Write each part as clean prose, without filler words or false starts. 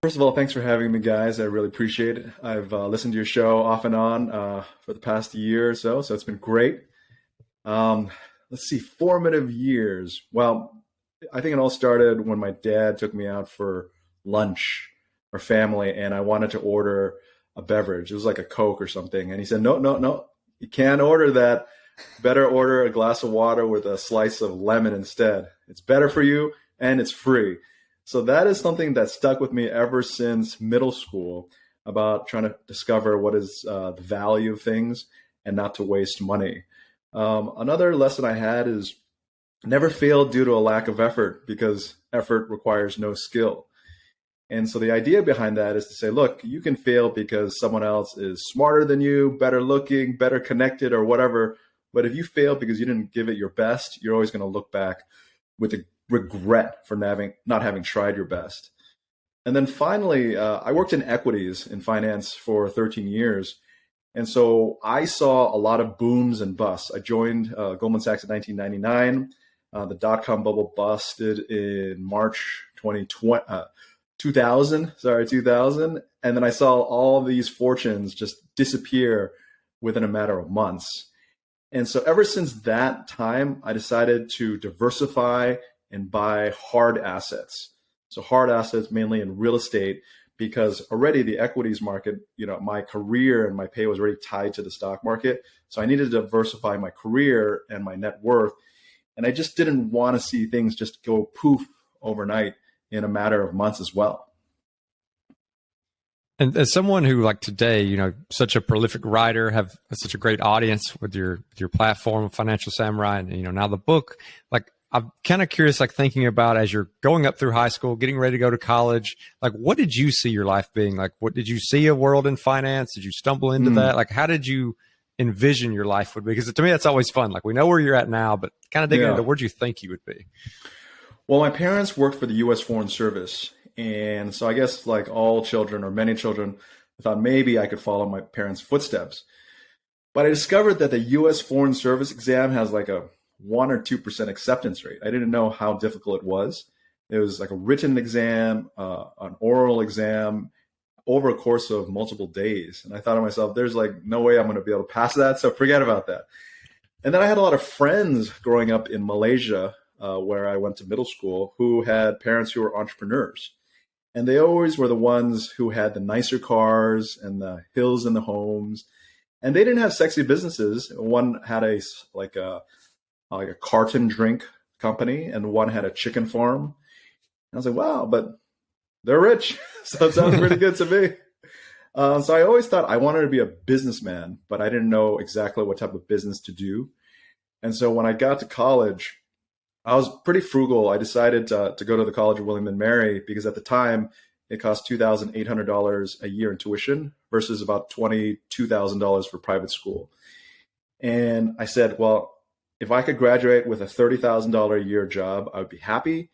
First of all, thanks for having me, guys. I really appreciate it. I've listened to your show off and on for the past year or so, so it's been great. Um, let's see, formative years. Well, I think it all started when my dad took me out for lunch or family, and I wanted to order a beverage. It was like a Coke or something. And he said, no, no, no, you can't order that. Better order a glass of water with a slice of lemon instead. It's better for you and it's free. So that is something that stuck with me ever since middle school about trying to discover what is the value of things and not to waste money. Another lesson I had is never fail due to a lack of effort because effort requires no skill. And so the idea behind that is to say, look, you can fail because someone else is smarter than you, better looking, better connected or whatever. But if you fail because you didn't give it your best, you're always going to look back with a regret for not having tried your best. And then finally, I worked in equities in finance for 13 years. And so I saw a lot of booms and busts. I joined Goldman Sachs in 1999. The dot-com bubble busted in March 2000. And then I saw all these fortunes just disappear within a matter of months. And so ever since that time, I decided to diversify and buy hard assets. So hard assets mainly in real estate, because already the equities market, my career and my pay was already tied to the stock market. So I needed to diversify my career and my net worth. And I just didn't want to see things just go poof overnight in a matter of months as well. And as someone who, like today, such a prolific writer, have such a great audience with your platform, Financial Samurai, and now the book, like I'm kind of curious, like thinking about as you're going up through high school, getting ready to go to college, like what did you see your life being? Like what did you see a world in finance? Did you stumble into that? Like how did you envision your life would be? Because to me, that's always fun. Like we know where you're at now, but kind of digging into where do you think you would be? Well, my parents worked for the U.S. Foreign Service. And so I guess like all children or many children, I thought maybe I could follow my parents' footsteps. But I discovered that the U.S. Foreign Service exam has like a 1 or 2% acceptance rate. I didn't know how difficult it was. It was like a written exam, an oral exam over a course of multiple days. And I thought to myself, there's like no way I'm going to be able to pass that. So forget about that. And then I had a lot of friends growing up in Malaysia, where I went to middle school, who had parents who were entrepreneurs. And they always were the ones who had the nicer cars and the hills in the homes. And they didn't have sexy businesses. One had a carton drink company, and one had a chicken farm. And I was like, wow, but they're rich. So it sounds pretty good to me. So I always thought I wanted to be a businessman, but I didn't know exactly what type of business to do. And so when I got to college, I was pretty frugal. I decided to go to the College of William and Mary because at the time it cost $2,800 a year in tuition versus about $22,000 for private school. And I said, well, if I could graduate with a $30,000 a year job, I would be happy.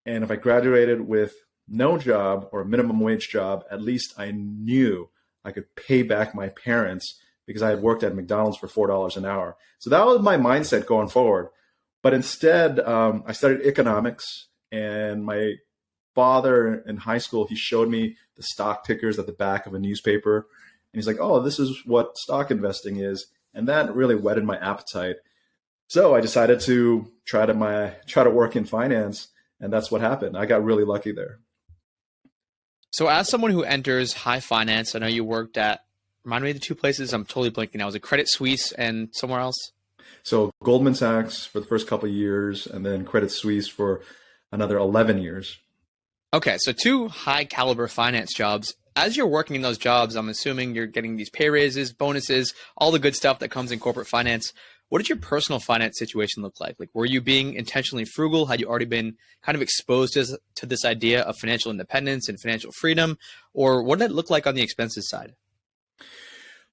And if I graduated with no job or a minimum wage job, at least I knew I could pay back my parents because I had worked at McDonald's for $4 an hour. So that was my mindset going forward. But instead, I studied economics, and my father in high school, he showed me the stock tickers at the back of a newspaper. And he's like, oh, this is what stock investing is. And that really whetted my appetite. So I decided to try to work in finance, and that's what happened. I got really lucky there. So as someone who enters high finance, I know you worked at, remind me of the two places, I'm totally blanking now. Was it Credit Suisse and somewhere else? So Goldman Sachs for the first couple of years, and then Credit Suisse for another 11 years. Okay, so two high caliber finance jobs. As you're working in those jobs, I'm assuming you're getting these pay raises, bonuses, all the good stuff that comes in corporate finance. What did your personal finance situation look like? Like, were you being intentionally frugal? Had you already been kind of exposed to this idea of financial independence and financial freedom? Or what did it look like on the expenses side?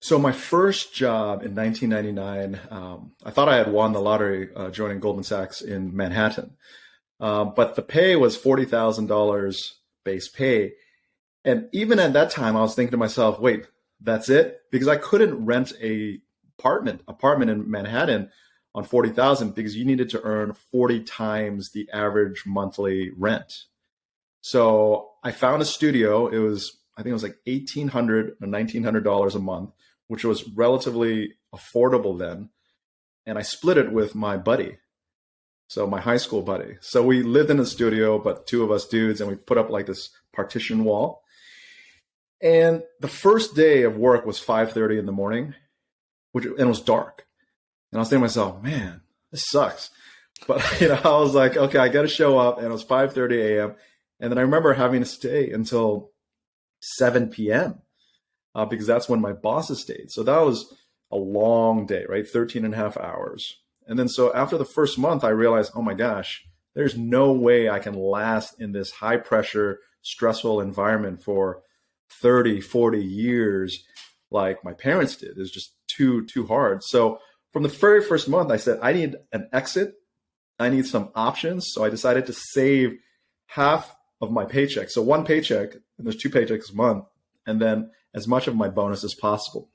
So my first job in 1999, I thought I had won the lottery joining Goldman Sachs in Manhattan. But the pay was $40,000 base pay. And even at that time, I was thinking to myself, wait, that's it? Because I couldn't rent a apartment in Manhattan on $40,000 because you needed to earn 40 times the average monthly rent. So I found a studio. I think it was like $1,800 or $1,900 a month, which was relatively affordable then. And I split it with my buddy. So my high school buddy. So we lived in a studio, but two of us dudes, and we put up like this partition wall. And the first day of work was 5:30 in the morning, and it was dark. And I was thinking to myself, man, this sucks. But I was like, okay, I got to show up. And it was 5:30 a.m. And then I remember having to stay until 7 p.m. Because that's when my bosses stayed. So that was a long day, right? 13 and a half hours. And then so after the first month, I realized, oh my gosh, there's no way I can last in this high pressure, stressful environment for 30, 40 years like my parents did. It was just too hard. So from the very first month, I said, I need an exit. I need some options. So I decided to save half of my paycheck. So one paycheck, and there's 2 paychecks a month, and then as much of my bonus as possible.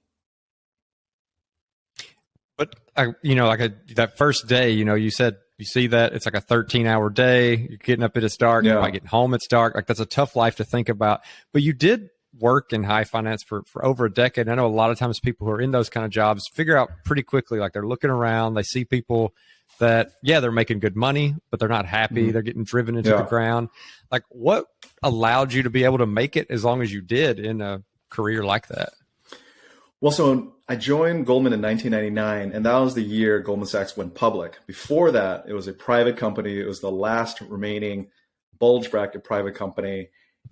But that first day, you said you see that it's like a 13-hour day. You're getting up it's dark. Yeah. You're getting home, it's dark. Like that's a tough life to think about. But you did work in high finance for over a decade. I know a lot of times people who are in those kind of jobs figure out pretty quickly, like they're looking around, they see people that, they're making good money, but they're not happy. Mm-hmm. They're getting driven into the ground. Like what allowed you to be able to make it as long as you did in a career like that? Well, so I joined Goldman in 1999, and that was the year Goldman Sachs went public. Before that, it was a private company. It was the last remaining bulge bracket private company.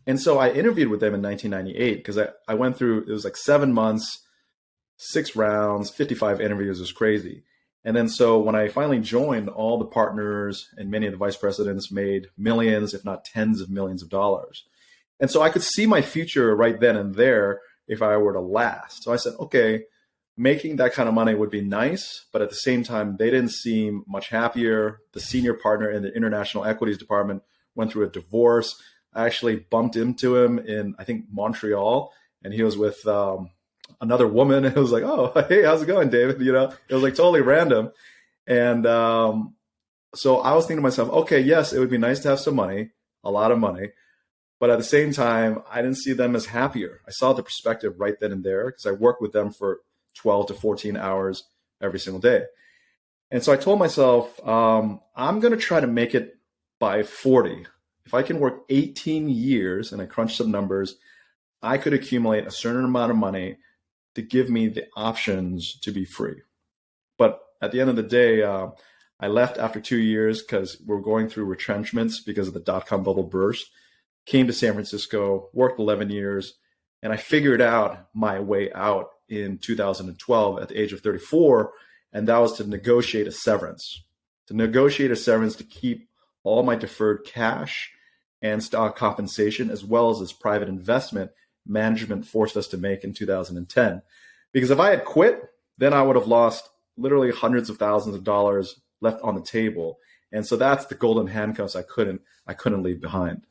And so I interviewed with them in 1998 because I went through, it was like 7 months, 6 rounds, 55 interviews. It was crazy. And then so when I finally joined, all the partners and many of the vice presidents made millions, if not tens of millions of dollars. And so I could see my future right then and there if I were to last. So I said, okay, making that kind of money would be nice, but at the same time, they didn't seem much happier. The senior partner in the international equities department went through a divorce. I actually bumped into him in, I think, Montreal, and he was with another woman. It was like, oh, hey, how's it going, David? It was like totally random. And so I was thinking to myself, okay, yes, it would be nice to have some money, a lot of money. But at the same time, I didn't see them as happier. I saw the perspective right then and there because I worked with them for 12 to 14 hours every single day. And so I told myself, I'm going to try to make it by 40. If I can work 18 years, and I crunched some numbers, I could accumulate a certain amount of money to give me the options to be free. But at the end of the day, I left after 2 years because we're going through retrenchments because of the dot-com bubble burst. Came to San Francisco, worked 11 years, and I figured out my way out in 2012 at the age of 34, and that was to negotiate a severance. To keep all my deferred cash and stock compensation, as well as this private investment management forced us to make in 2010. Because if I had quit, then I would have lost literally hundreds of thousands of dollars left on the table. And so that's the golden handcuffs I couldn't leave behind.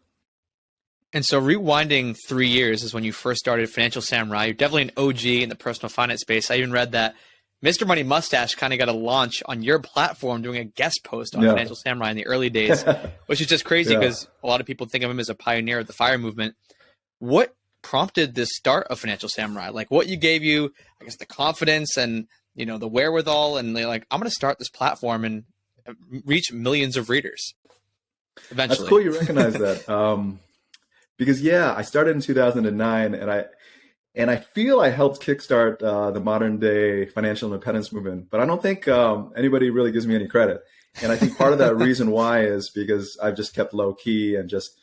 And so rewinding 3 years is when you first started Financial Samurai. You're definitely an OG in the personal finance space. I even read that Mr. Money Mustache kind of got a launch on your platform doing a guest post on Financial Samurai in the early days, which is just crazy because a lot of people think of him as a pioneer of the FIRE movement. What prompted this start of Financial Samurai? Like what gave you, I guess, the confidence and, the wherewithal and like, I'm going to start this platform and reach millions of readers eventually. That's cool you recognize that. Because I started in 2009, and I feel I helped kickstart the modern day financial independence movement. But I don't think anybody really gives me any credit. And I think part of that reason why is because I've just kept low key and just,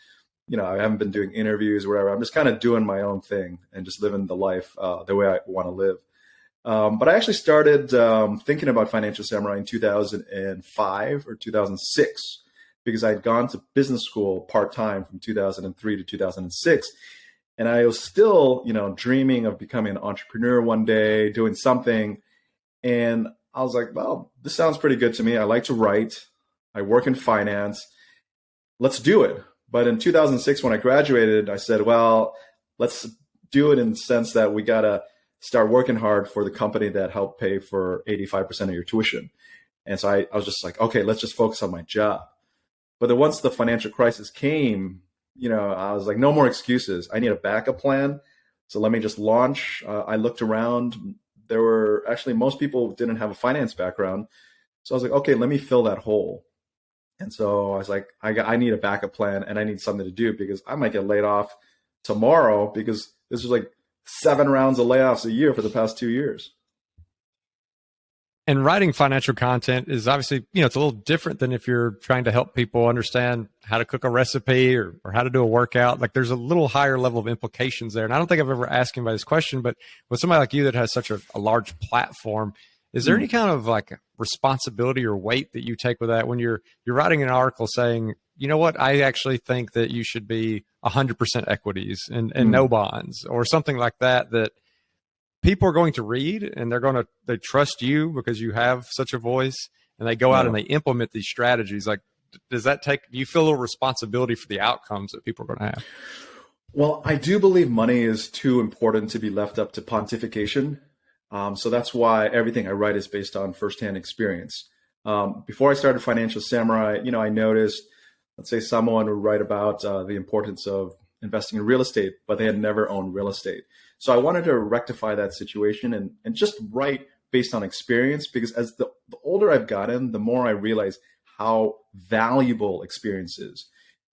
I haven't been doing interviews or whatever. I'm just kind of doing my own thing and just living the life the way I want to live. But I actually started thinking about Financial Samurai in 2005 or 2006. Because I had gone to business school part-time from 2003 to 2006. And I was still, dreaming of becoming an entrepreneur one day, doing something. And I was like, well, this sounds pretty good to me. I like to write. I work in finance. Let's do it. But in 2006, when I graduated, I said, well, let's do it in the sense that we got to start working hard for the company that helped pay for 85% of your tuition. And so I was just like, okay, let's just focus on my job. But then once the financial crisis came, I was like, no more excuses. I need a backup plan. So let me just launch. I looked around. There were actually, most people didn't have a finance background. So I was like, okay, let me fill that hole. And so I was like, I need a backup plan and I need something to do because I might get laid off tomorrow because this was like 7 rounds of layoffs a year for the past 2 years. And writing financial content is obviously, it's a little different than if you're trying to help people understand how to cook a recipe or how to do a workout. Like there's a little higher level of implications there. And I don't think I've ever asked anybody this question, but with somebody like you that has such a large platform, is there any kind of like responsibility or weight that you take with that when you're writing an article saying, you know what, I actually think that you should be 100% equities and no bonds or something like that, that people are going to read and they trust you because you have such a voice and they go out and they implement these strategies. Like, do you feel a little responsibility for the outcomes that people are going to have? Well, I do believe money is too important to be left up to pontification. So that's why everything I write is based on firsthand experience. Before I started Financial Samurai, I noticed, let's say someone would write about the importance of investing in real estate, but they had never owned real estate. So I wanted to rectify that situation and just write based on experience, because as the older I've gotten, the more I realize how valuable experience is.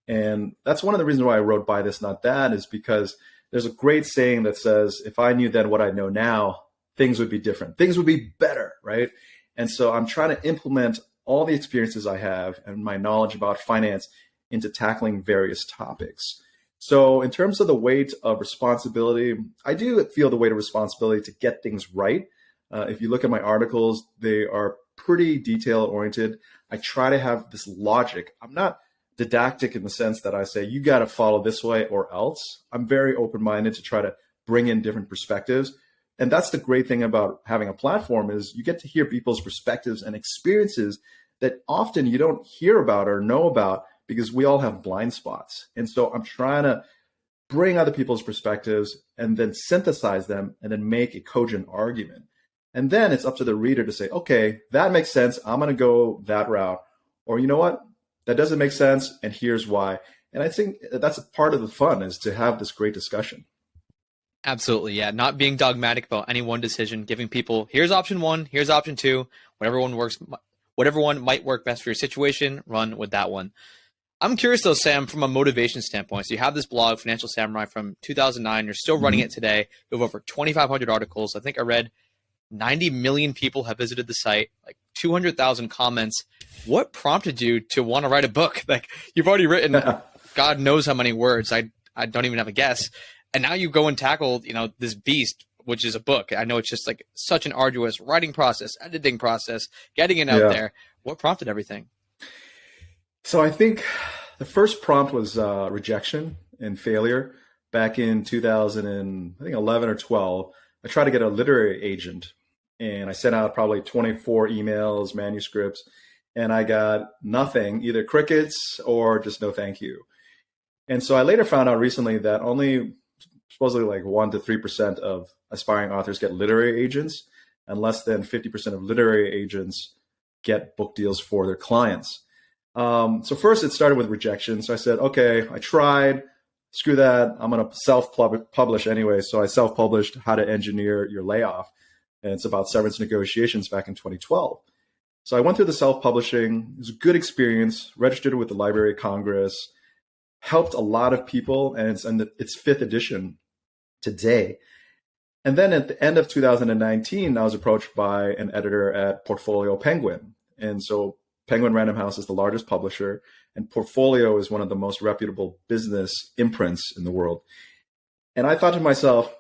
And that's one of the reasons why I wrote Buy This, Not That, is because there's a great saying that says, if I knew then what I know now, things would be different. Things would be better, right? And so I'm trying to implement all the experiences I have and my knowledge about finance into tackling various topics. So in terms of the weight of responsibility, I do feel the weight of responsibility to get things right. If you look at my articles, they are pretty detail oriented. I try to have this logic. I'm not didactic in the sense that I say, you got to follow this way or else. I'm very open-minded to try to bring in different perspectives. And that's the great thing about having a platform, is you get to hear people's perspectives and experiences that often you don't hear about or know about, because we all have blind spots. And so I'm trying to bring other people's perspectives and then synthesize them and then make a cogent argument. And then it's up to the reader to say, okay, that makes sense. I'm going to go that route. Or you know what? That doesn't make sense. And here's why. And I think that's a part of the fun, is to have this great discussion. Absolutely. Yeah. Not being dogmatic about any one decision, giving people, here's option 1, here's option 2, whatever one might work best for your situation, run with that one. I'm curious though, Sam, from a motivation standpoint. So you have this blog, Financial Samurai, from 2009. You're still running it today. You have over 2,500 articles. I think I read 90 million people have visited the site, like 200,000 comments. What prompted you to want to write a book? Like, you've already written God knows how many words. I don't even have a guess. And now you go and tackle, this beast, which is a book. I know it's just like such an arduous writing process, editing process, getting it out there. What prompted everything? So I think the first prompt was rejection and failure. Back in 2011 or 12, I tried to get a literary agent, and I sent out probably 24 emails, manuscripts, and I got nothing, either crickets or just no thank you. And so I later found out recently that only supposedly like 1 to 3% of aspiring authors get literary agents, and less than 50% of literary agents get book deals for their clients. So first it started with rejection. So I said, okay, I tried, screw that. I'm going to self-publish anyway. So I self-published How to Engineer Your Layoff. And it's about severance negotiations back in 2012. So I went through the self-publishing. It was a good experience, registered with the Library of Congress, helped a lot of people, and it's in its 5th edition today. And then at the end of 2019, I was approached by an editor at Portfolio Penguin. And so Penguin Random House is the largest publisher, and Portfolio is one of the most reputable business imprints in the world. And I thought to myself,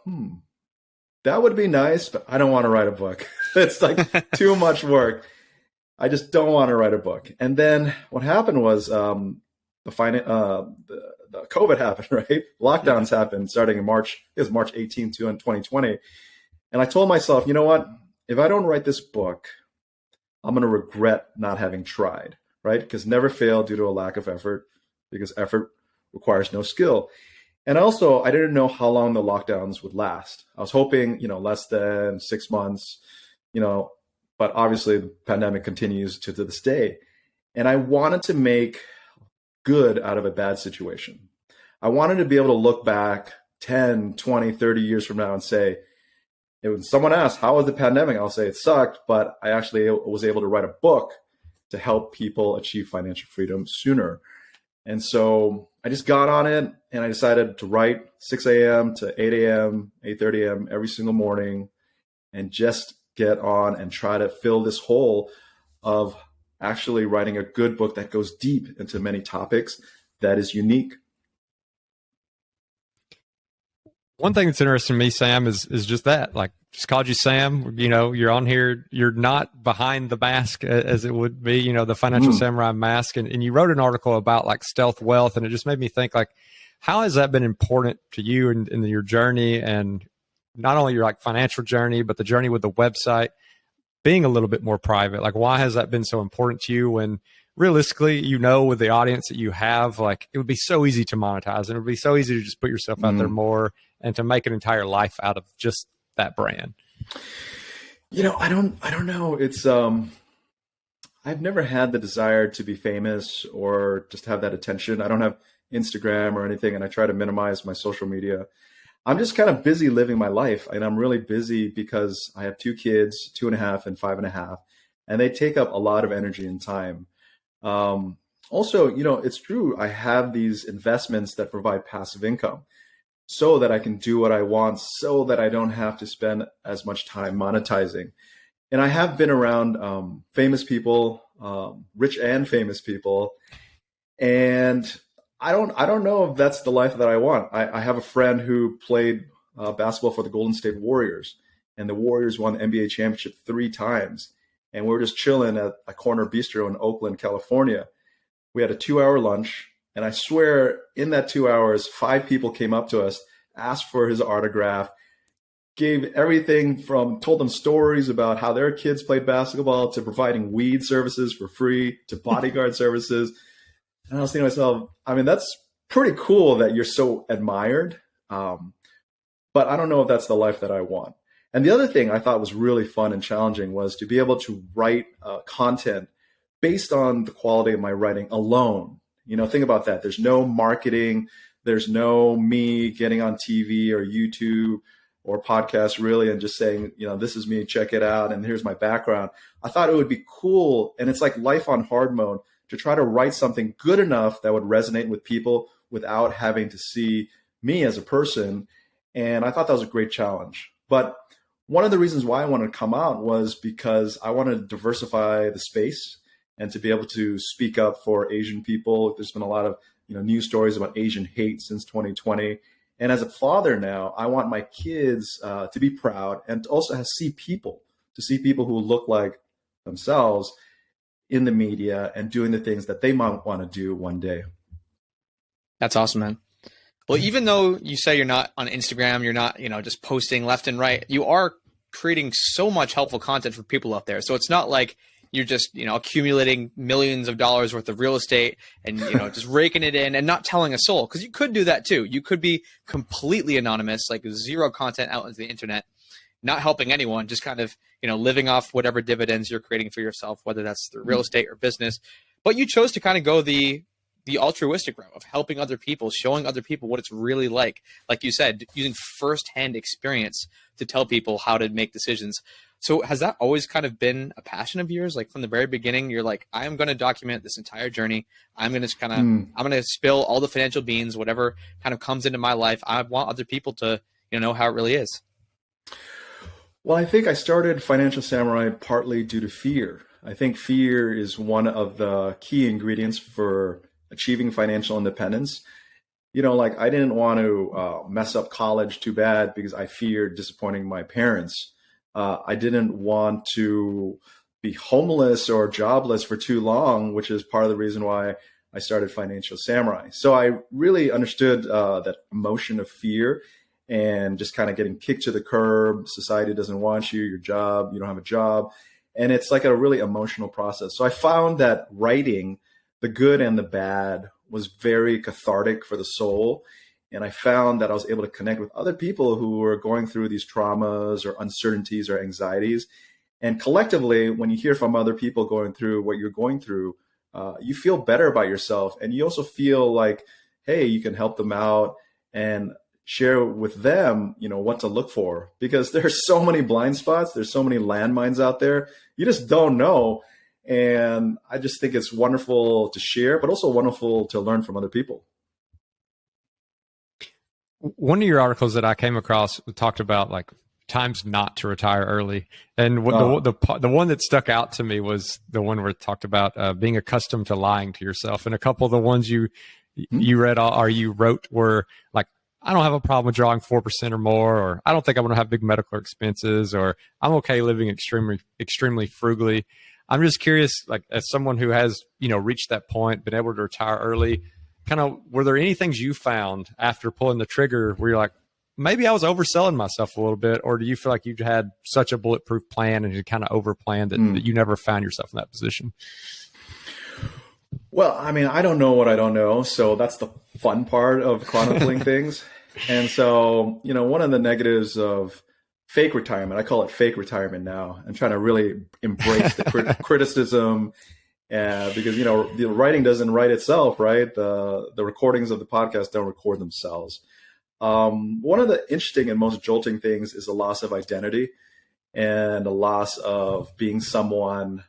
that would be nice, but I don't want to write a book. It's like too much work. I just don't want to write a book. And then what happened was the COVID happened, right? Lockdowns happened starting in March. It was March 18th, 2020. And I told myself, you know what? If I don't write this book, I'm going to regret not having tried, right? Because never fail due to a lack of effort, because effort requires no skill. And also, I didn't know how long the lockdowns would last. I was hoping, less than 6 months, but obviously the pandemic continues to this day. And I wanted to make good out of a bad situation. I wanted to be able to look back 10, 20, 30 years from now and say, when someone asks, how was the pandemic? I'll say it sucked, but I actually was able to write a book to help people achieve financial freedom sooner. And so I just got on it and I decided to write 6 a.m. to 8 a.m., 8:30 a.m. every single morning and just get on and try to fill this hole of actually writing a good book that goes deep into many topics that is unique. One thing that's interesting to me, Sam, is just that, like, just called you Sam, you're on here, you're not behind the mask as it would be, the financial samurai mask. And you wrote an article about like stealth wealth. And it just made me think, like, how has that been important to you in your journey, and not only your like financial journey, but the journey with the website being a little bit more private? Like, why has that been so important to you when realistically, with the audience that you have, like, it would be so easy to monetize, and it would be so easy to just put yourself out there more and to make an entire life out of just that brand? I don't know. It's, I've never had the desire to be famous or just have that attention. I don't have Instagram or anything, and I try to minimize my social media. I'm just kind of busy living my life, and I'm really busy because I have 2 kids, 2.5 and 5.5, and they take up a lot of energy and time. Also, it's true. I have these investments that provide passive income so that I can do what I want, so that I don't have to spend as much time monetizing. And I have been around famous people, rich and famous people, and I don't know if that's the life that I want. I have a friend who played basketball for the Golden State Warriors, and the Warriors won the NBA championship 3 times. And we were just chilling at a corner bistro in Oakland, California. We had a 2-hour lunch. And I swear in that 2 hours, 5 people came up to us, asked for his autograph, gave everything from, told them stories about how their kids played basketball, to providing weed services for free, to bodyguard services. And I was thinking to myself, I mean, that's pretty cool that you're so admired. But I don't know if that's the life that I want. And the other thing I thought was really fun and challenging was to be able to write content based on the quality of my writing alone. Think about that. There's no marketing. There's no me getting on TV or YouTube or podcast really and just saying, this is me, check it out, and here's my background. I thought it would be cool, and it's like life on hard mode, to try to write something good enough that would resonate with people without having to see me as a person. And I thought that was a great challenge. But one of the reasons why I wanted to come out was because I wanted to diversify the space and to be able to speak up for Asian people. There's been a lot of news stories about Asian hate since 2020. And as a father now, I want my kids to be proud and to also see people who look like themselves in the media and doing the things that they might want to do one day. That's awesome, man. Well, even though you say you're not on Instagram, you're not, just posting left and right, you are creating so much helpful content for people out there. So it's not like you're just, accumulating millions of dollars worth of real estate and, just raking it in and not telling a soul. Because you could do that too. You could be completely anonymous, like zero content out into the internet, not helping anyone, just kind of, living off whatever dividends you're creating for yourself, whether that's through real estate or business. But you chose to kind of go the altruistic route of helping other people, showing other people what it's really like you said, using firsthand experience to tell people how to make decisions. So has that always kind of been a passion of yours? Like from the very beginning, you're like, I am going to document this entire journey. I'm going to I'm going to spill all the financial beans, whatever kind of comes into my life. I want other people to, know how it really is. Well, I think I started Financial Samurai partly due to fear. I think fear is one of the key ingredients for achieving financial independence. I didn't want to mess up college too bad because I feared disappointing my parents. I didn't want to be homeless or jobless for too long, which is part of the reason why I started Financial Samurai. So I really understood that emotion of fear and just kind of getting kicked to the curb. Society doesn't want you, you don't have a job. And it's like a really emotional process. So I found that writing the good and the bad was very cathartic for the soul. And I found that I was able to connect with other people who were going through these traumas or uncertainties or anxieties. And collectively, when you hear from other people going through what you're going through, you feel better about yourself. And you also feel like hey, you can help them out and share with them, what to look for, because there's so many blind spots. There's so many landmines out there. You just don't know. And I just think it's wonderful to share, but also wonderful to learn from other people. One of your articles that I came across talked about like times not to retire early, and the one that stuck out to me was the one where it talked about being accustomed to lying to yourself. And a couple of the ones you read or you wrote were like, I don't have a problem with drawing 4% or more, or I don't think I'm going to have big medical expenses, or I'm okay living extremely frugally. I'm just curious, like as someone who has, reached that point, been able to retire early, kind of, were there any things you found after pulling the trigger where you're like, maybe I was overselling myself a little bit, or do you feel like you had such a bulletproof plan and you kind of overplanned that you never found yourself in that position? Well, I mean, I don't know what I don't know. So that's the fun part of chronicling things. And so, one of the negatives of fake retirement, I call it fake retirement now. I'm trying to really embrace the criticism because, the writing doesn't write itself, right? The recordings of the podcast don't record themselves. One of the interesting and most jolting things is the loss of identity and the loss of being someone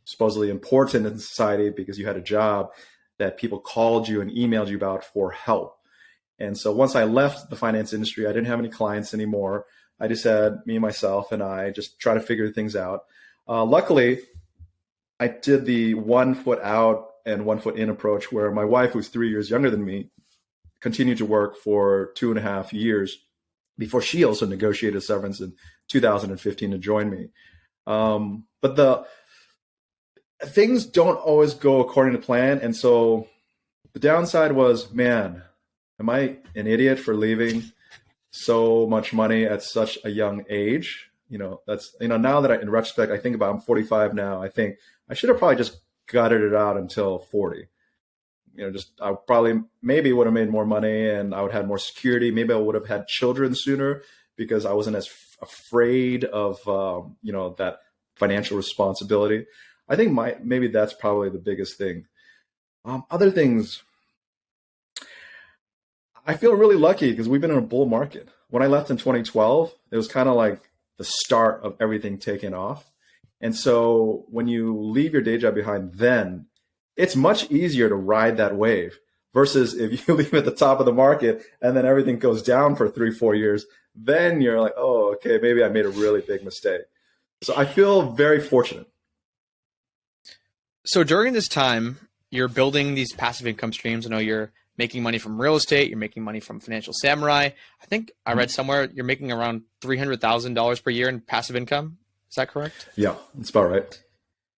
supposedly important in society because you had a job that people called you and emailed you about for help. And so once I left the finance industry, I didn't have any clients anymore. I just had me, myself, and I just try to figure things out. Luckily, I did the 1 foot out and 1 foot in approach where my wife, who's 3 years younger than me, continued to work for 2.5 years before she also negotiated severance in 2015 to join me. But the things don't always go according to plan. And so the downside was, man, am I an idiot for leaving so much money at such a young age? That's, now that in retrospect, I think about, I'm 45 now. I think I should have probably just gutted it out until 40. I probably maybe would have made more money and I would have had more security. Maybe I would have had children sooner because I wasn't as afraid of, that financial responsibility. I think maybe that's probably the biggest thing. Other things, I feel really lucky because we've been in a bull market. When I left in 2012, it was kind of like the start of everything taking off. And so when you leave your day job behind, then it's much easier to ride that wave versus if you leave at the top of the market and then everything goes down for 3-4 years, then you're like, oh, okay, maybe I made a really big mistake. So I feel very fortunate. So during this time, you're building these passive income streams. I know you're making money from real estate. You're making money from Financial Samurai. I think I read somewhere you're making around $300,000 per year in passive income. Is that correct? Yeah, that's about right.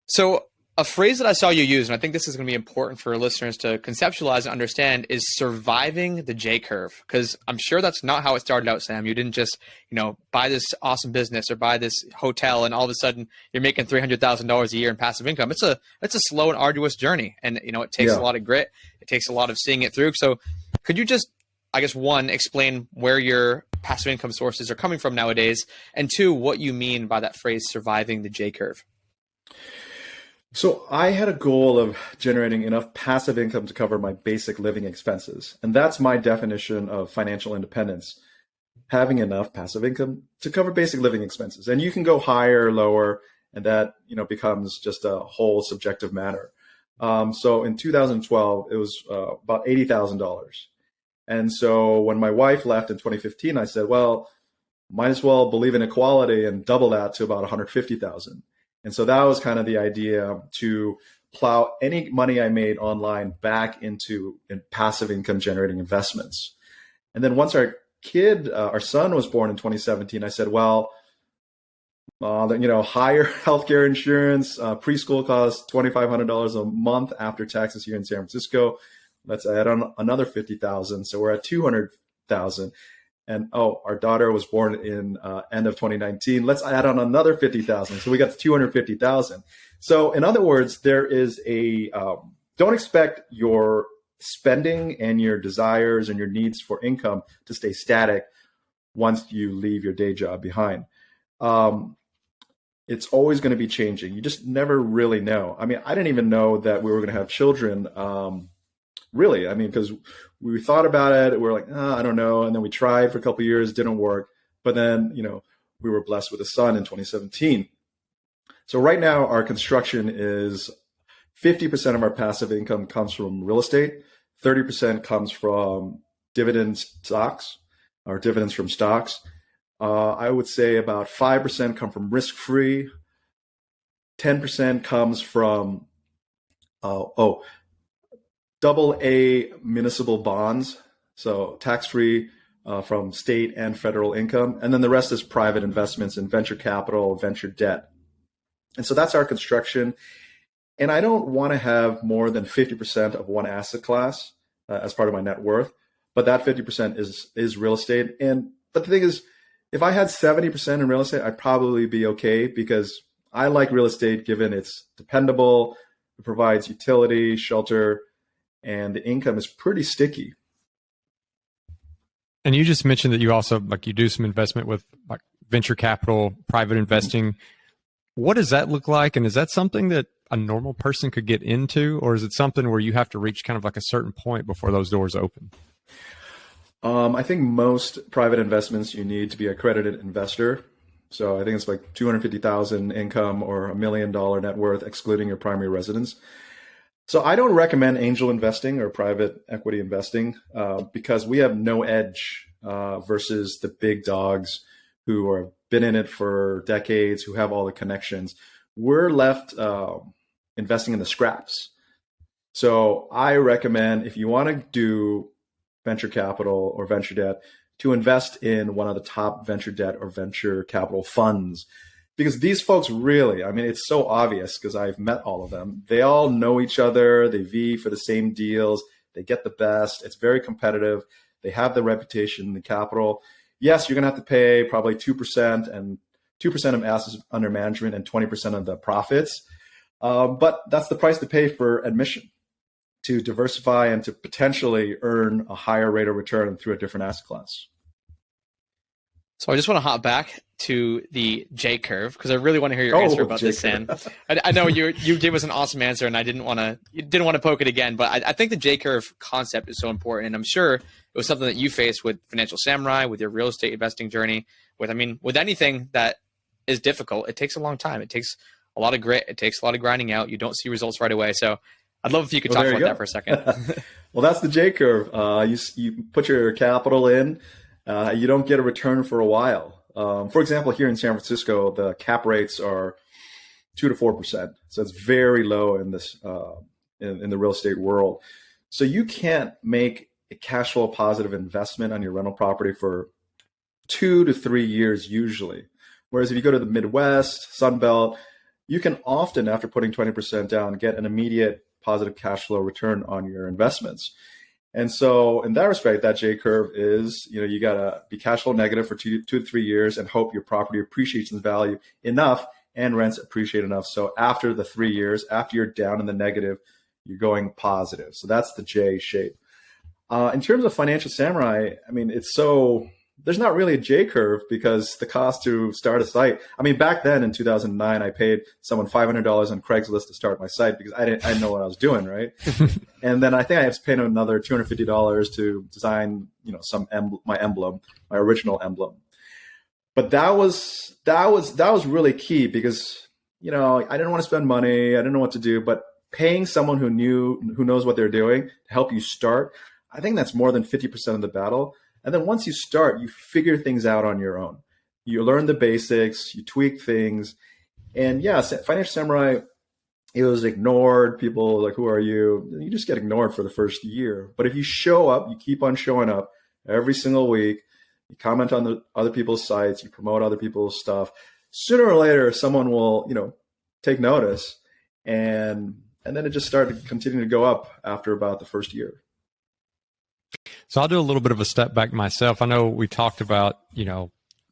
So a phrase that I saw you use, and I think this is going to be important for listeners to conceptualize and understand, is surviving the J curve. Because I'm sure that's not how it started out, Sam. You didn't just, buy this awesome business or buy this hotel, and all of a sudden you're making $300,000 a year in passive income. It's a slow and arduous journey, and it takes a lot of grit. It takes a lot of seeing it through. So, could you just, I guess, one, explain where your passive income sources are coming from nowadays, and two, what you mean by that phrase, surviving the J curve? So I had a goal of generating enough passive income to cover my basic living expenses. And that's my definition of financial independence, having enough passive income to cover basic living expenses. And you can go higher or lower, and that becomes just a whole subjective matter. So in 2012, it was about $80,000. And so when my wife left in 2015, I said, well, might as well believe in equality and double that to about 150,000. And so that was kind of the idea, to plow any money I made online back into passive income generating investments. And then once our son was born in 2017, I said, well, higher healthcare insurance, preschool costs $2,500 a month after taxes here in San Francisco. Let's add on another 50,000. So we're at 200,000. And our daughter was born in end of 2019. Let's add on another 50,000. So we got to 250,000. So in other words, there is don't expect your spending and your desires and your needs for income to stay static once you leave your day job behind. It's always going to be changing. You just never really know. I mean, I didn't even know that we were going to have children really. I mean, because we thought about it, we're like, oh, I don't know. And then we tried for a couple of years, didn't work. But then, we were blessed with a son in 2017. So right now our construction is 50% of our passive income comes from real estate. 30% comes from dividend stocks or dividends from stocks. I would say about 5% come from risk-free. 10% comes from AA municipal bonds, so tax-free from state and federal income. And then the rest is private investments in venture capital, venture debt. And so that's our construction. And I don't want to have more than 50% of one asset class as part of my net worth, but that 50% is real estate. But the thing is, if I had 70% in real estate, I'd probably be okay, because I like real estate given it's dependable, it provides utility, shelter, and the income is pretty sticky. And you just mentioned that you also you do some investment with like venture capital, private investing. What does that look like? And is that something that a normal person could get into, or is it something where you have to reach kind of like a certain point before those doors open? I think most private investments, you need to be an accredited investor. So I think it's like 250,000 income or $1 million net worth, excluding your primary residence. So I don't recommend angel investing or private equity investing because we have no edge versus the big dogs who have been in it for decades, who have all the connections. We're left investing in the scraps. So I recommend, if you want to do venture capital or venture debt, to invest in one of the top venture debt or venture capital funds. Because these folks really, I mean, it's so obvious because I've met all of them. They all know each other. They vie for the same deals. They get the best. It's very competitive. They have the reputation, the capital. Yes, you're going to have to pay probably 2% and 2% of assets under management and 20% of the profits. But that's the price to pay for admission, to diversify and to potentially earn a higher rate of return through a different asset class. So I just want to hop back to the J curve because I really want to hear your answer about this, Sam. I know you gave us an awesome answer, and I didn't want to poke it again, but I think the J curve concept is so important, and I'm sure it was something that you faced with Financial Samurai, with your real estate investing journey, with anything that is difficult. It takes a long time. It takes a lot of grit. It takes a lot of grinding out. You don't see results right away. So I'd love if you could talk about that for a second. Well, that's the J curve. You put your capital in. You don't get a return for a while. For example, here in San Francisco, the cap rates are 2 to 4%. So it's very low in this in the real estate world. So you can't make a cash flow positive investment on your rental property for 2 to 3 years usually. Whereas if you go to the Midwest, Sun Belt, you can often, after putting 20% down, get an immediate positive cash flow return on your investments. And so in that respect, that J curve is, you got to be cash flow negative for 2 to 3 years and hope your property appreciates in value enough and rents appreciate enough. So after the 3 years, after you're down in the negative, you're going positive. So that's the J shape. In terms of Financial Samurai, I mean, there's not really a J curve because the cost to start a site. I mean, back then in 2009, I paid someone $500 on Craigslist to start my site because I didn't know what I was doing, right? And then I think I have to pay another $250 to design, my original emblem. But that was really key because I didn't want to spend money, I didn't know what to do, but paying someone who knows what they're doing to help you start, I think that's more than 50% of the battle. And then once you start, you figure things out on your own. You learn the basics, you tweak things. And yes, Financial Samurai, it was ignored. People like, who are you? You just get ignored for the first year. But if you show up, you keep on showing up every single week, you comment on the other people's sites, you promote other people's stuff, sooner or later, someone will, take notice. And then it just started continuing to go up after about the first year. So I'll do a little bit of a step back myself. I know we talked about,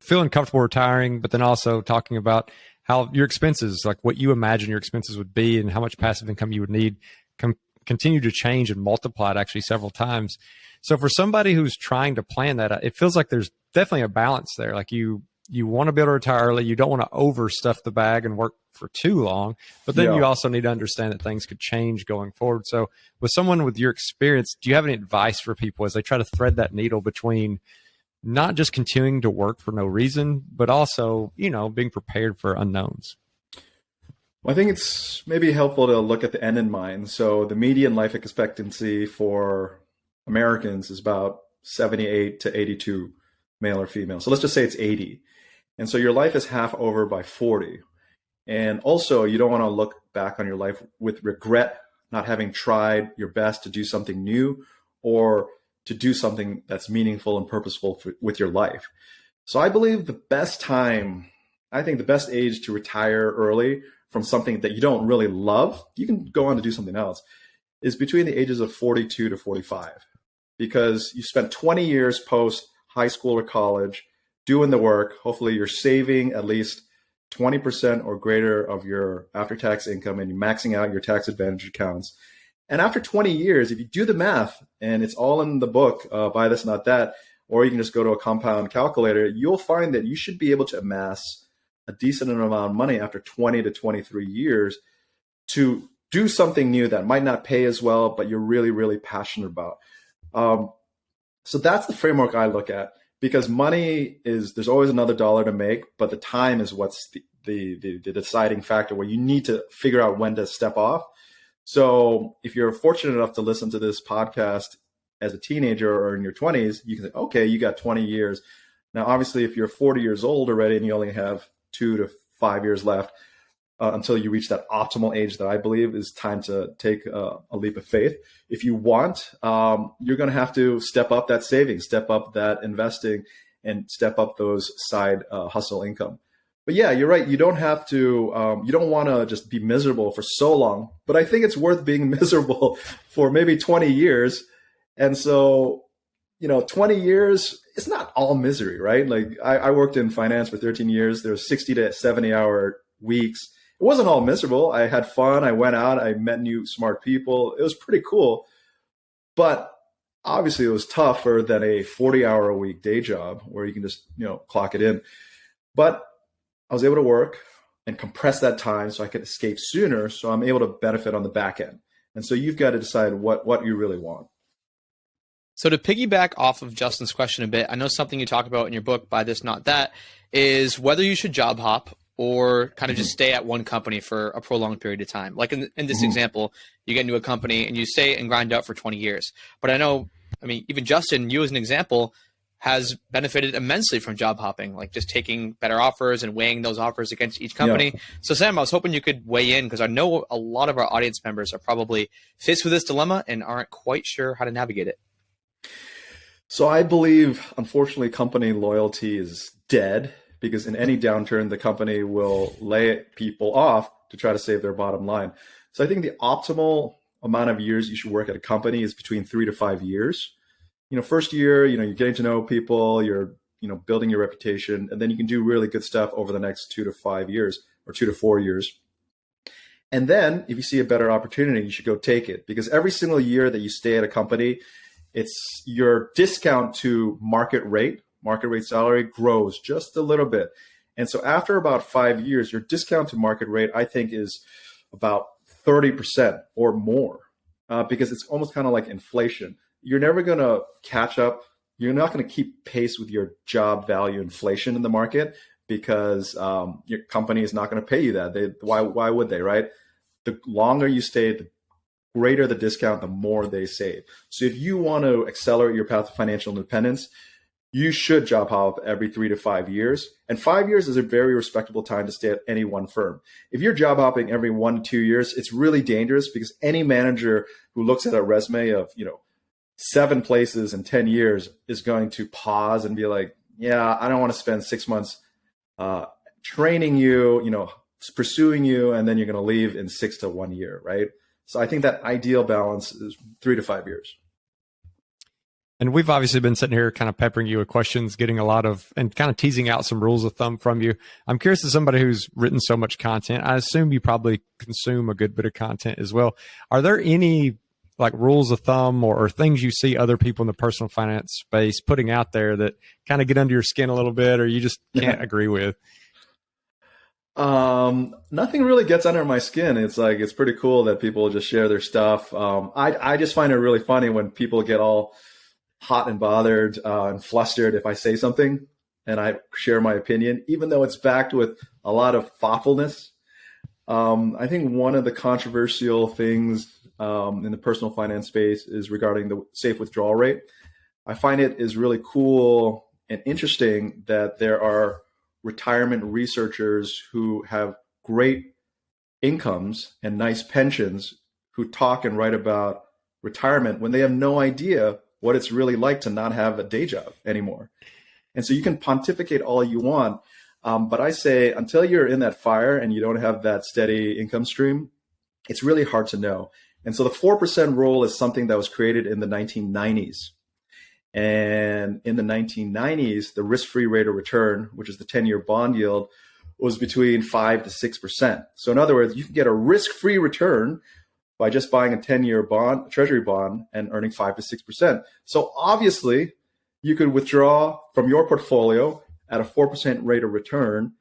feeling comfortable retiring, but then also talking about how your expenses, like what you imagine your expenses would be and how much passive income you would need, continue to change and multiply it actually several times. So for somebody who's trying to plan that, it feels like there's definitely a balance there. Like you you want to be able to retire early. You don't want to overstuff the bag and work for too long, but then you also need to understand that things could change going forward. So with someone with your experience, do you have any advice for people as they try to thread that needle between not just continuing to work for no reason, but also, being prepared for unknowns? Well, I think it's maybe helpful to look at the end in mind. So the median life expectancy for Americans is about 78 to 82, male or female. So let's just say it's 80. And so your life is half over by 40. And also, you don't want to look back on your life with regret, not having tried your best to do something new or to do something that's meaningful and purposeful with your life. So I believe the best age to retire early from something that you don't really love, you can go on to do something else, is between the ages of 42 to 45. Because you spent 20 years post high school or college doing the work. Hopefully you're saving at least 20% or greater of your after-tax income, and you're maxing out your tax advantage accounts. And after 20 years, if you do the math, and it's all in the book, Buy This, Not That, or you can just go to a compound calculator, you'll find that you should be able to amass a decent amount of money after 20 to 23 years to do something new that might not pay as well, but you're really, really passionate about. So that's the framework I look at, because money there's always another dollar to make, but the time is what's the deciding factor, where you need to figure out when to step off. So if you're fortunate enough to listen to this podcast as a teenager or in your 20s, you can say, okay, you got 20 years. Now, obviously, if you're 40 years old already and you only have 2 to 5 years left until you reach that optimal age that I believe is time to take a leap of faith. If you want, you're going to have to step up that saving, step up that investing, and step up those side hustle income. But yeah, you're right. You don't have to, you don't want to just be miserable for so long, but I think it's worth being miserable for maybe 20 years. And so, 20 years, it's not all misery, right? Like I worked in finance for 13 years. There was 60 to 70 hour weeks. It wasn't all miserable. I had fun. I went out. I met new smart people. It was pretty cool. But obviously it was tougher than a 40-hour a week day job where you can just, clock it in. But I was able to work and compress that time so I could escape sooner. So I'm able to benefit on the back end. And so you've got to decide what you really want. So to piggyback off of Justin's question a bit, I know something you talk about in your book, Buy This, Not That, is whether you should job hop or kind of just stay at one company for a prolonged period of time. Like in this example, you get into a company and you stay and grind out for 20 years. But even Justin, you as an example, has benefited immensely from job hopping, like just taking better offers and weighing those offers against each company. Yeah. So Sam, I was hoping you could weigh in, because I know a lot of our audience members are probably faced with this dilemma and aren't quite sure how to navigate it. So I believe, unfortunately, company loyalty is dead, because in any downturn, the company will lay people off to try to save their bottom line. So I think the optimal amount of years you should work at a company is between 3 to 5 years. First year, you're getting to know people, you're, building your reputation, and then you can do really good stuff over the next 2 to 5 years or 2 to 4 years. And then if you see a better opportunity, you should go take it, because every single year that you stay at a company, it's your discount to market rate salary grows just a little bit. And so after about 5 years, your discount to market rate, I think, is about 30% or more, because it's almost kind of like inflation. You're never going to catch up. You're not going to keep pace with your job value inflation in the market, because your company is not going to pay you that. Why would they, right? The longer you stay, the greater the discount, the more they save. So if you want to accelerate your path to financial independence, you should job hop every 3 to 5 years. And 5 years is a very respectable time to stay at any one firm. If you're job hopping every 1 to 2 years, it's really dangerous, because any manager who looks at a resume of, 7 places in 10 years is going to pause and be like, yeah, I don't want to spend 6 months training you, pursuing you, and then you're going to leave in 6 to 1 year, right? So I think that ideal balance is 3 to 5 years. And we've obviously been sitting here kind of peppering you with questions, getting a lot of, and kind of teasing out some rules of thumb from you. I'm curious, as somebody who's written so much content, I assume you probably consume a good bit of content as well. Are there any like rules of thumb or things you see other people in the personal finance space putting out there that kind of get under your skin a little bit, or you just can't agree with? Nothing really gets under my skin. It's like, it's pretty cool that people just share their stuff. I just find it really funny when people get all hot and bothered, and flustered if I say something and I share my opinion, even though it's backed with a lot of thoughtfulness. I think one of the controversial things, in the personal finance space is regarding the safe withdrawal rate. I find it is really cool and interesting that there are retirement researchers who have great incomes and nice pensions who talk and write about retirement when they have no idea what it's really like to not have a day job anymore. And so you can pontificate all you want, but I say until you're in that fire and you don't have that steady income stream, it's really hard to know. And so the 4% rule is something that was created in the 1990s. And in the 1990s, the risk-free rate of return, which is the 10-year bond yield, was between 5 to 6%. So in other words, you can get a risk-free return by just buying a 10-year bond, treasury bond, and earning 5 to 6%. So obviously, you could withdraw from your portfolio at a 4% rate of return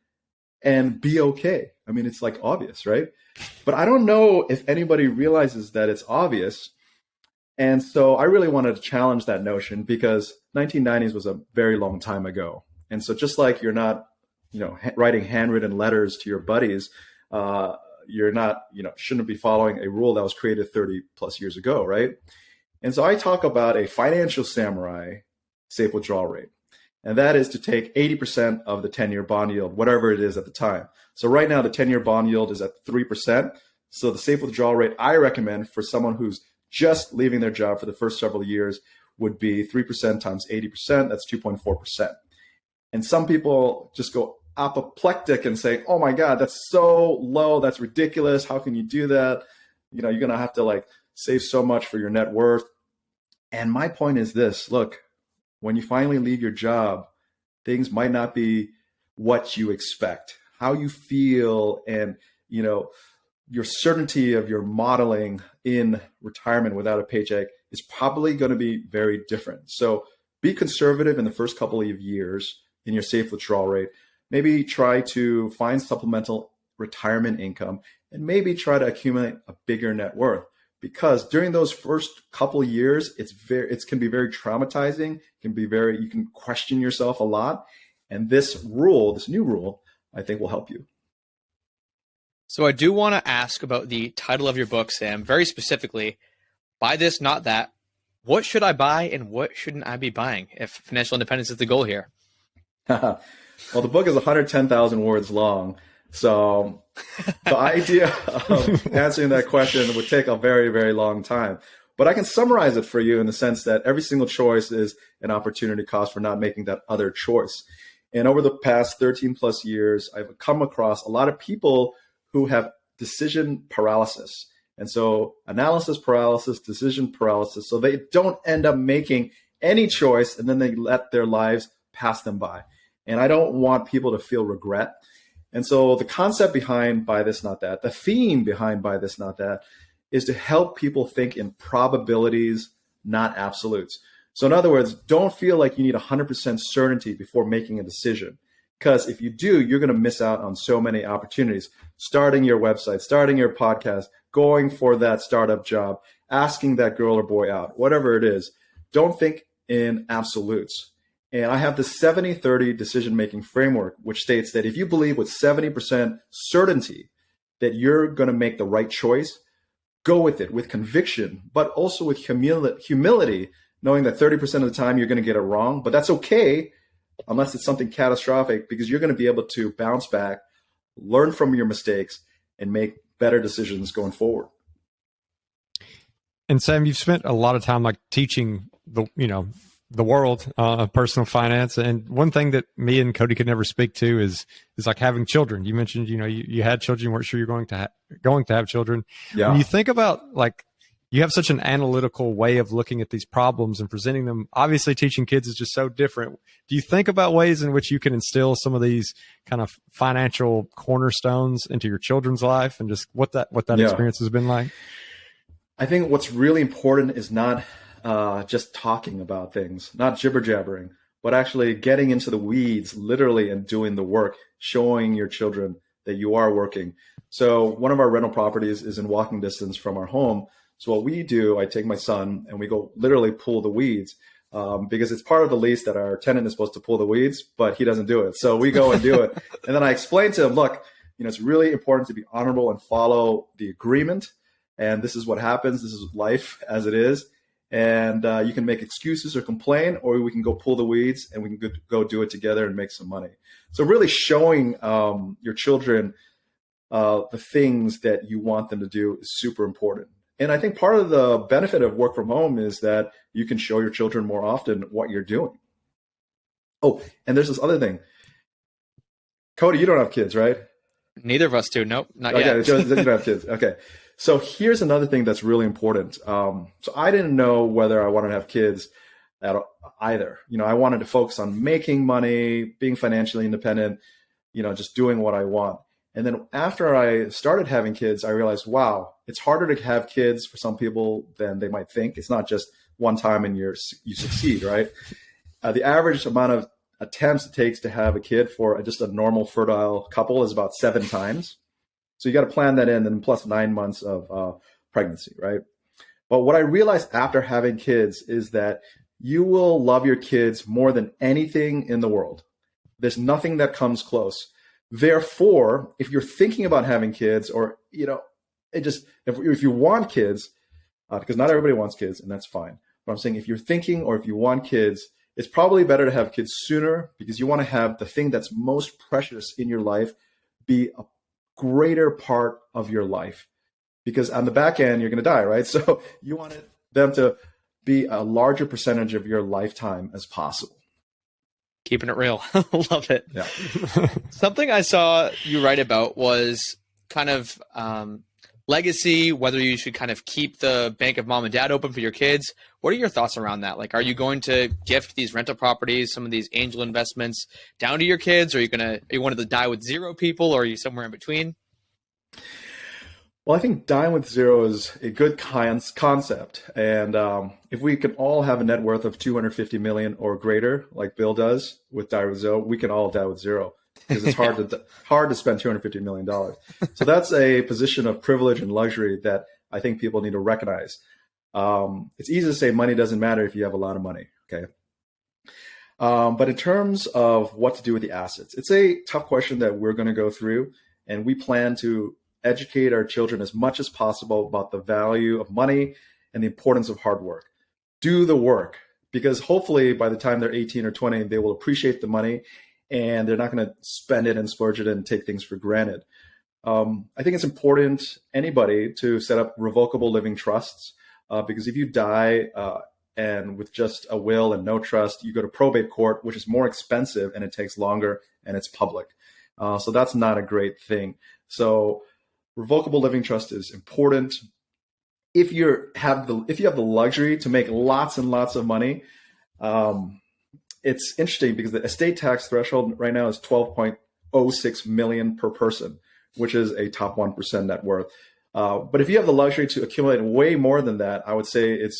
and be okay. I mean, it's like obvious, right? But I don't know if anybody realizes that it's obvious. And so I really wanted to challenge that notion because 1990s was a very long time ago. And so just like you're not, writing handwritten letters to your buddies, you're not, shouldn't be following a rule that was created 30 plus years ago, right? And so I talk about a financial samurai safe withdrawal rate. And that is to take 80% of the 10-year bond yield, whatever it is at the time. So right now, the 10-year bond yield is at 3%. So the safe withdrawal rate I recommend for someone who's just leaving their job for the first several years would be 3% times 80%. That's 2.4%. And some people just go apoplectic and say, oh my God, that's so low. That's ridiculous. How can you do that? You're going to have to save so much for your net worth. And my point is this, look, when you finally leave your job, things might not be what you expect. How you feel and, your certainty of your modeling in retirement without a paycheck is probably going to be very different. So be conservative in the first couple of years in your safe withdrawal rate. Maybe try to find supplemental retirement income and maybe try to accumulate a bigger net worth. Because during those first couple of years, it can be very traumatizing. You can question yourself a lot. And this new rule, I think will help you. So I do want to ask about the title of your book, Sam, very specifically, Buy This, Not That. What should I buy and what shouldn't I be buying if financial independence is the goal here? Well, the book is 110,000 words long. So the idea of answering that question would take a very, very long time. But I can summarize it for you in the sense that every single choice is an opportunity cost for not making that other choice. And over the past 13 plus years, I've come across a lot of people who have decision paralysis. And so analysis paralysis, decision paralysis. So they don't end up making any choice and then they let their lives pass them by. And I don't want people to feel regret. And so the concept behind Buy This, Not That, the theme behind Buy This, Not That is to help people think in probabilities, not absolutes. So in other words, don't feel like you need 100% certainty before making a decision. Because if you do, you're going to miss out on so many opportunities. Starting your website, starting your podcast, going for that startup job, asking that girl or boy out, whatever it is. Don't think in absolutes. And I have the 70-30 decision-making framework, which states that if you believe with 70% certainty that you're going to make the right choice, go with it with conviction, but also with humility, knowing that 30% of the time you're going to get it wrong. But that's okay unless it's something catastrophic, because you're going to be able to bounce back, learn from your mistakes, and make better decisions going forward. And Sam, you've spent a lot of time teaching the world of personal finance. And one thing that me and Cody could never speak to is having children. You mentioned, you had children, you weren't sure you're going to have children. Yeah. When you think about you have such an analytical way of looking at these problems and presenting them. Obviously teaching kids is just so different. Do you think about ways in which you can instill some of these kind of financial cornerstones into your children's life and just what that experience has been like? I think what's really important is not just talking about things, not jibber jabbering, but actually getting into the weeds, literally, and doing the work, showing your children that you are working. So one of our rental properties is in walking distance from our home. So what we do, I take my son and we go literally pull the weeds, because it's part of the lease that our tenant is supposed to pull the weeds, but he doesn't do it. So we go and do it. And then I explain to him, look, it's really important to be honorable and follow the agreement. And this is what happens. This is life as it is. And you can make excuses or complain, or we can go pull the weeds and we can go do it together and make some money. So really showing your children the things that you want them to do is super important. And I think part of the benefit of work from home is that you can show your children more often what you're doing. Oh, and there's this other thing. Cody, you don't have kids, right? Neither of us do. Nope, not yet. Okay, you don't have kids. Okay. So here's another thing that's really important. So I didn't know whether I wanted to have kids either. I wanted to focus on making money, being financially independent, just doing what I want. And then after I started having kids, I realized, wow, it's harder to have kids for some people than they might think. It's not just one time and you succeed, right? The average amount of attempts it takes to have a kid for just a normal fertile couple is about 7 times. So you got to plan that in, and plus 9 months of pregnancy, right? But what I realized after having kids is that you will love your kids more than anything in the world. There's nothing that comes close. Therefore, if you're thinking about having kids, or if you want kids, because not everybody wants kids, and that's fine. But I'm saying if you're thinking or if you want kids, it's probably better to have kids sooner, because you want to have the thing that's most precious in your life be a greater part of your life, because on the back end you're going to die, right? So you want them to be a larger percentage of your lifetime as possible. Keeping it real. Love it. Yeah. Something I saw you write about was kind of legacy, whether you should kind of keep the bank of mom and dad open for your kids. What are your thoughts around that? Like, are you going to gift these rental properties, some of these angel investments down to your kids? Or are you wanted to die with 0 people, or are you somewhere in between? Well, I think dying with 0 is a good concept. And if we can all have a net worth of 250 million or greater, like Bill does with Die with 0, we can all die with 0, because it's hard to spend $250 million. So that's a position of privilege and luxury that I think people need to recognize. It's easy to say money doesn't matter if you have a lot of money. Okay. But in terms of what to do with the assets, it's a tough question that we're going to go through, and we plan to educate our children as much as possible about the value of money and the importance of hard work. Do the work, because hopefully by the time they're 18 or 20, they will appreciate the money and they're not going to spend it and splurge it and take things for granted. I think it's important, anybody, to set up revocable living trusts, because if you die and with just a will and no trust, you go to probate court, which is more expensive and it takes longer and it's public. So that's not a great thing. So revocable living trust is important. If you have the luxury to make lots and lots of money, it's interesting because the estate tax threshold right now is 12.06 million per person, which is a top 1% net worth. But if you have the luxury to accumulate way more than that, I would say it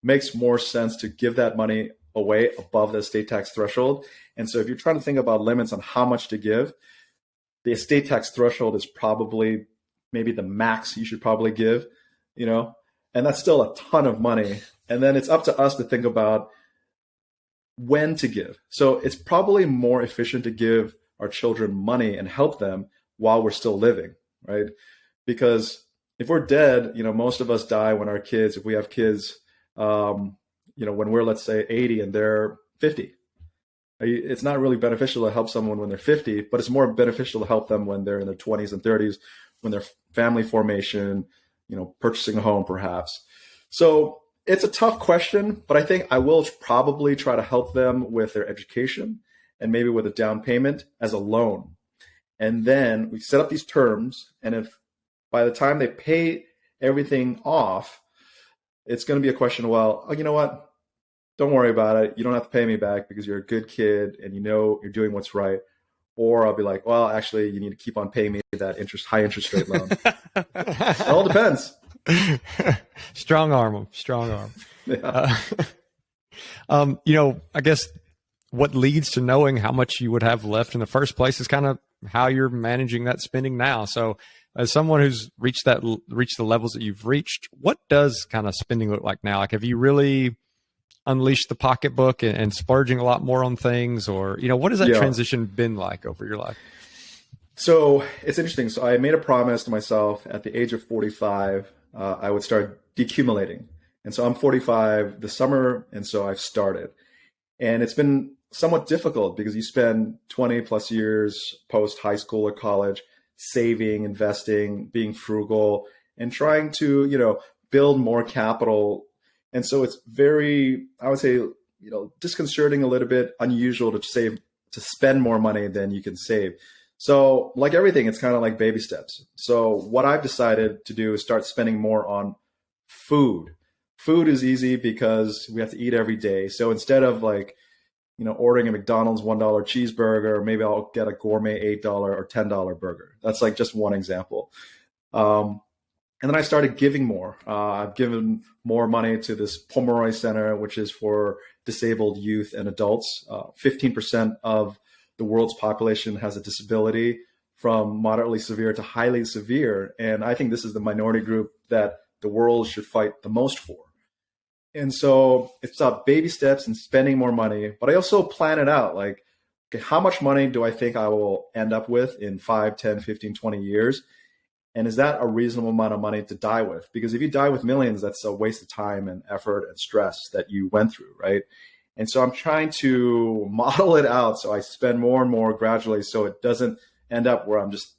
makes more sense to give that money away above the estate tax threshold. And so if you're trying to think about limits on how much to give, the estate tax threshold is probably maybe the max you should probably give, and that's still a ton of money. And then it's up to us to think about when to give. So it's probably more efficient to give our children money and help them while we're still living, right? Because if we're dead, most of us die when our kids, if we have kids, when we're, let's say 80 and they're 50, it's not really beneficial to help someone when they're 50, but it's more beneficial to help them when they're in their 20s and 30s, when they're family formation, purchasing a home perhaps. So it's a tough question, but I think I will probably try to help them with their education and maybe with a down payment as a loan. And then we set up these terms. And if by the time they pay everything off, it's going to be a question, well, you know what? Don't worry about it. You don't have to pay me back because you're a good kid and you're doing what's right. Or I'll be like, well, actually, you need to keep on paying me that high interest rate loan. It all depends. Strong arm 'em, strong arm. Yeah. I guess what leads to knowing how much you would have left in the first place is kind of how you're managing that spending now. So as someone who's reached the levels that you've reached, what does kind of spending look like now? Like, have you really unleashed the pocketbook and splurging a lot more on things, or, what has that transition been like over your life? So it's interesting. So I made a promise to myself at the age of 45, I would start decumulating. And so I'm 45 this summer. And so I've started, and it's been somewhat difficult because you spend 20 plus years post high school or college saving, investing, being frugal, and trying to, build more capital. And so it's very, I would say, disconcerting, a little bit unusual to spend more money than you can save. So like everything, it's kind of like baby steps. So what I've decided to do is start spending more on food. Food is easy because we have to eat every day. So instead of ordering a McDonald's $1 cheeseburger, maybe I'll get a gourmet $8 or $10 burger. That's like just one example. And then I started giving more. I've given more money to this Pomeroy Center, which is for disabled youth and adults. 15% of the world's population has a disability, from moderately severe to highly severe. And I think this is the minority group that the world should fight the most for. And so it's about baby steps and spending more money, but I also plan it out. Like, okay, how much money do I think I will end up with in 5, 10, 15, 20 years? And is that a reasonable amount of money to die with? Because if you die with millions, that's a waste of time and effort and stress that you went through, right? And so I'm trying to model it out so I spend more and more gradually, so it doesn't end up where I'm just,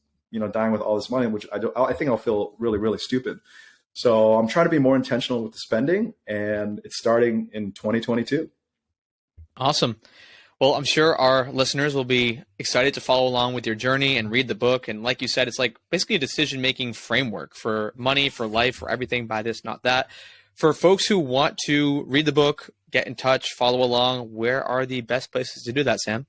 dying with all this money, which I think I'll feel really, really stupid. So I'm trying to be more intentional with the spending, and it's starting in 2022. Awesome. Well, I'm sure our listeners will be excited to follow along with your journey and read the book. And like you said, it's like basically a decision-making framework for money, for life, for everything, buy this, not that. For folks who want to read the book, get in touch, follow along, where are the best places to do that, Sam?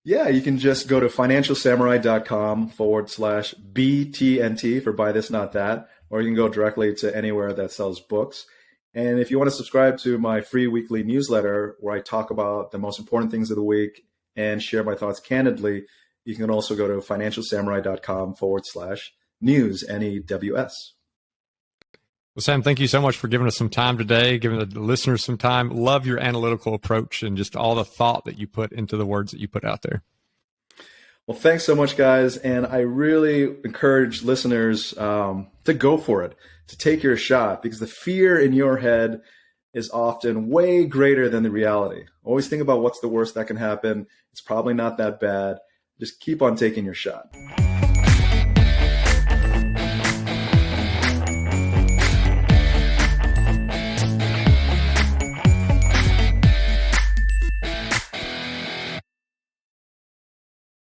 Yeah, you can just go to financialsamurai.com/BTNT for buy this, not that, or you can go directly to anywhere that sells books. And if you want to subscribe to my free weekly newsletter where I talk about the most important things of the week and share my thoughts candidly, you can also go to financialsamurai.com/news, NEWS. Well, Sam, thank you so much for giving us some time today, giving the listeners some time. Love your analytical approach and just all the thought that you put into the words that you put out there. Well, thanks so much, guys. And I really encourage listeners to go for it, to take your shot, because the fear in your head is often way greater than the reality. Always think about what's the worst that can happen. It's probably not that bad. Just keep on taking your shot.